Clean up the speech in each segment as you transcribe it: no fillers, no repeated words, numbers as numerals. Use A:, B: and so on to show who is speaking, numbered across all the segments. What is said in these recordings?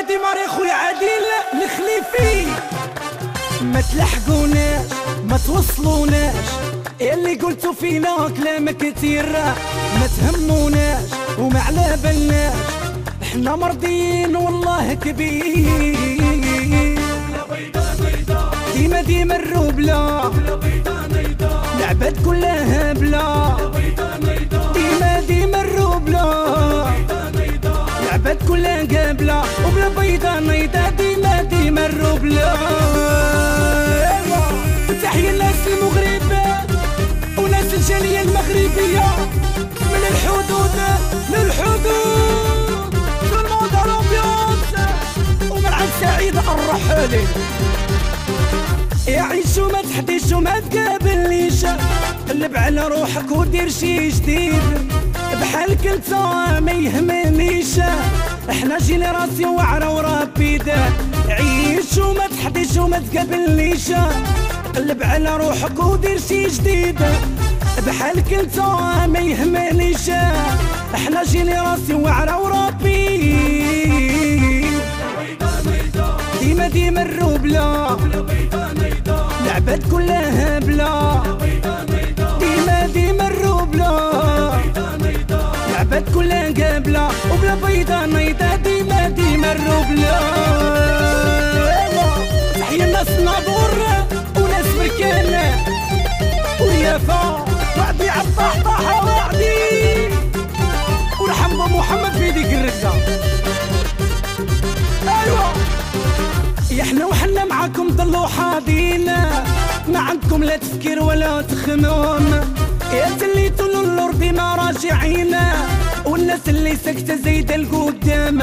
A: ديماري خويا عادل الخليفي. ما تلحقوناش ما توصلوناش، اللي قلتو فينا كلام كتير ما تهموناش وما على بالناش، احنا مرضيين والله كبير. ديما ديما الروبلا العباد كلها هبلة، ديما ديما الروبلا العباد كلها قابلة، وبلا بيضة نيضة ديما ديما الروبلا. تحية الناس المغربة وناس الجالية المغربية من الحدود للحدود، في الموضة الأبيض وملعب سعيد الرحالي. يعيش وما تحديش وما تقابلنيش، قلب على روحك ودير شي جديد، بحالك انت ما يهمنيش، احنا جينيراسيون واعرة ورابيدة. عيش وما تحديش وما تقابلنيش، قلب على روحك ودير شي جديد، بحالك انت ما يهمنيش، احنا جينيراسيون واعرة ورابيد. ديما ديما الروبلا العباد كلها هبلة، ديما ديما الروبلا العباد كلها قابلة، وبلا بيضة نيضة ديما ديما الروبلا. تحية الناس ناظور وناس بركانة ويافا وعدي عالطحطحة وعدي ورحمة محمد في ديك الركة. ايوا احنا وحنا معاكم ضلوا حاضينا، ما عندكم لا تفكير ولا تخمون، يا تليتو للأرض ديما راجعينا، والناس اللي ساكتة زايدة لقدام.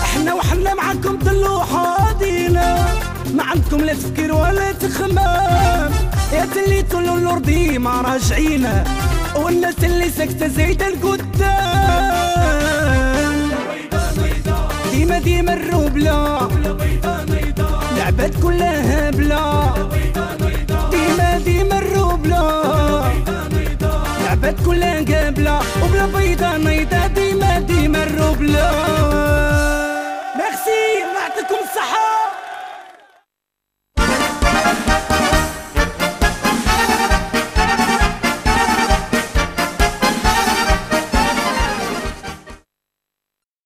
A: احنا وحنا معاكم ضلوا حاضينا، ما عندكم لا تفكير ولا تخمام، يا تليتو للأرض ديما راجعينا، والناس اللي ساكتة زايدة لقدام. ديما ديما الروبلا العباد كلها هبلة، ديما ديما الروبلا العباد كلها قابلة، وبلا بيضة نيضة ديما ديما الروبلا. ميرسي، يعطيكم الصحة.